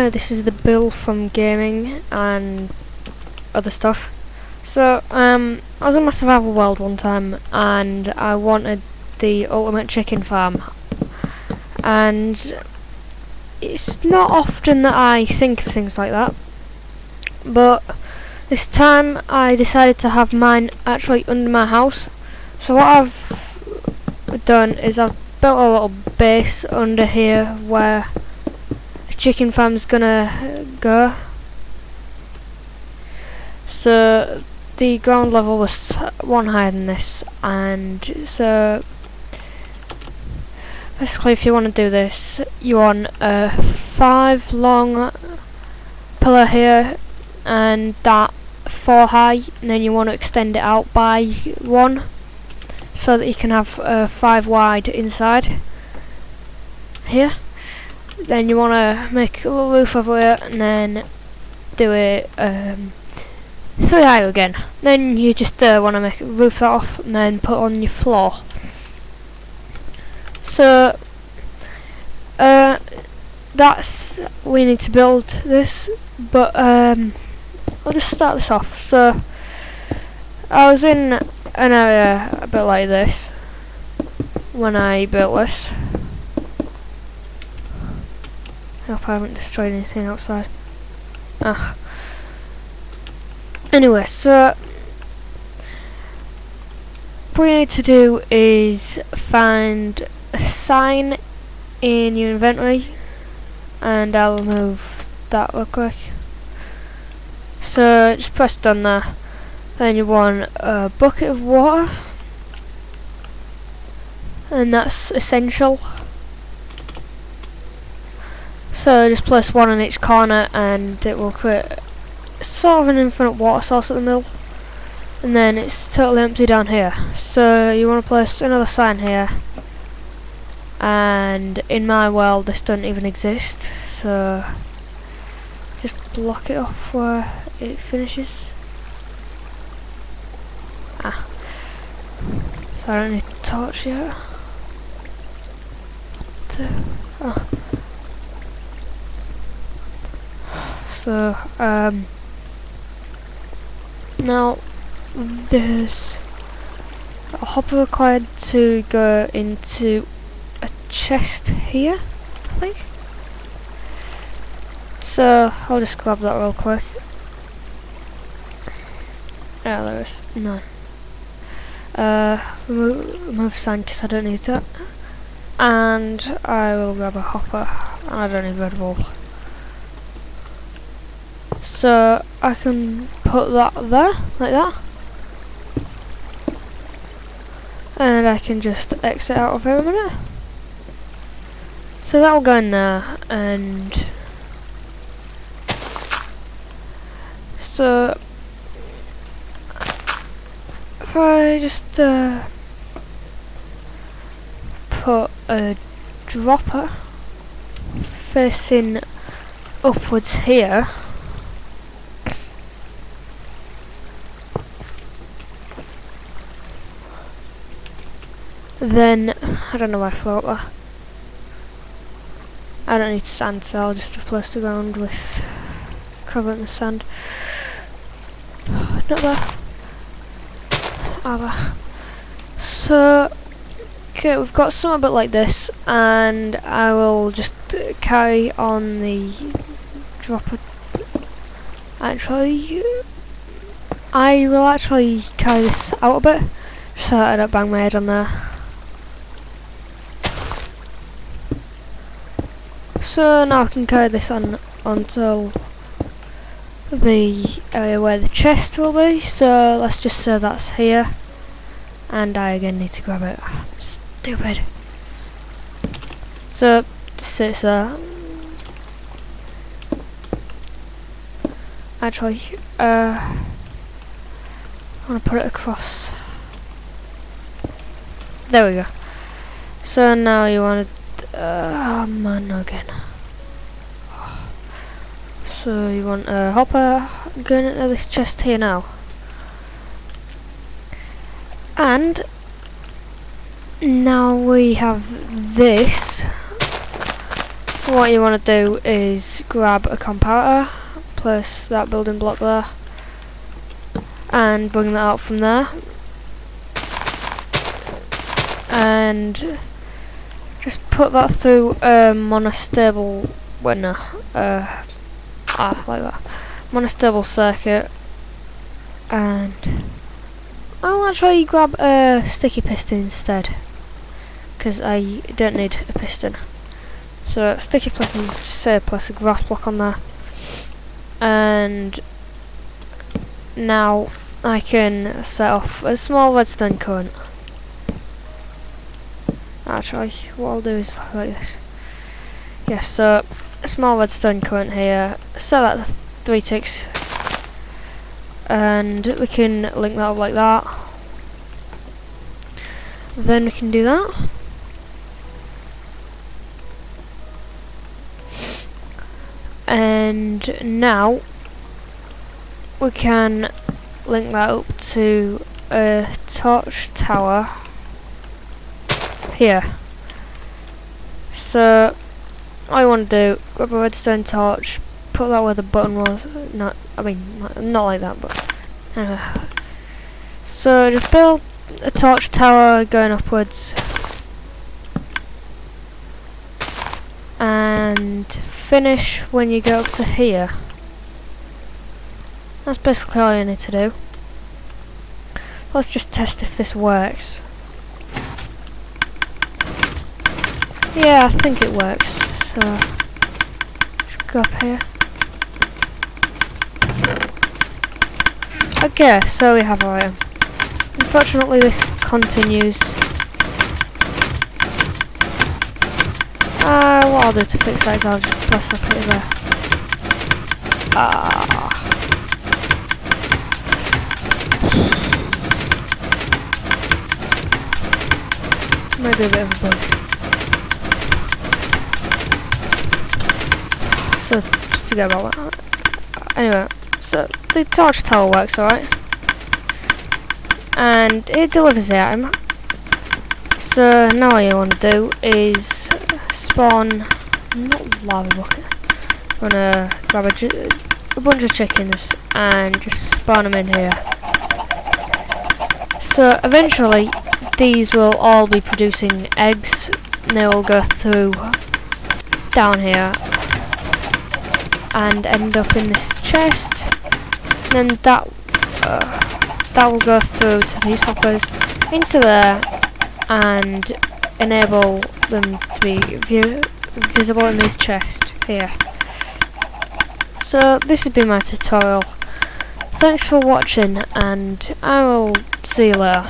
this is the Bill from gaming and other stuff. So, I was in my survival world one time and I wanted the ultimate chicken farm. And it's not often that I think of things like that, but this time I decided to have mine actually under my house. So what I've done is I've built a little base under here where a chicken farm's gonna go. So the ground level was one higher than this, and so basically if you want to do this, you want a 5 long pillar here and that 4 high, and then you want to extend it out by 1 so that you can have 5 wide inside here. Then you want to make a little roof over here and then do it 3 high again. Then you just want to roof that off and then put on your floor. So that's we need to build this, but I'll just start this off. So I was in an area a bit like this when I built this. I hope I haven't destroyed anything outside. Anyway, so what you need to do is find a sign in your inventory, and I'll remove that real quick. So just press done there. Then you want a bucket of water, and that's essential. So just place 1 in each corner and it will create sort of an infinite water source at the middle, and then it's totally empty down here. So you want to place another sign here, and in my world this doesn't even exist, so just block it off where it finishes. So I don't need a torch yet. So now there's a hopper required to go into a chest here, I think. So I'll just grab that real quick. Yeah, there is none. Remove sand because I don't need that, and I will grab a hopper, and I don't need red wool. So I can put that there, like that, and I can just exit out of here a minute. So that'll go in there, and so if I just put a dropper facing upwards here, then I don't know why I flew up there. I don't need sand, so I'll just replace the ground with cover it in sand. Not there. There. So okay, we've got something a bit like this, and I will just carry on the dropper. Actually, I will actually carry this out a bit so that I don't bang my head on there. So now I can carry this on until the area where the chest will be. So let's just say that's here, and I again need to grab it. I'm stupid. So just sits there. Actually, I want to put it across. There we go. So now you want to oh man, again. So you want a hopper going into this chest here now. And now we have this. what you want to do is grab a comparator, place that building block there, and bring that out from there, and just put that through a monostable winner, like that, monostable circuit, and I'll actually grab a sticky piston instead, because I don't need a piston. So sticky piston, just say place a grass block on there, and now I can set off a small redstone current. Actually, what I'll do is like this. Yes, so a small redstone current here, set that to 3 ticks, and we can link that up like that. Then we can do that. And now we can link that up to a torch tower here. So all I want to do, grab a redstone torch, put that where the button was. Not like that, but anyway. So just build a torch tower going upwards, and finish when you go up to here. That's basically all you need to do. Let's just test if this works. Yeah, I think it works. So just go up here. Okay, so we have our item. Unfortunately, this continues. What I'll do to fix that is I'll just press up it there. Maybe a bit of a bug. So forget about that. Anyway, so the torch tower works alright, and it delivers the item. So now all you want to do is spawn, not lava bucket, I'm gonna grab a bunch of chickens and just spawn them in here. So eventually these will all be producing eggs, and they will go through down here and end up in this chest, and then that will go through to these hoppers into there and enable them to be visible in this chest here. So this has been my tutorial. Thanks for watching, and I will see you later.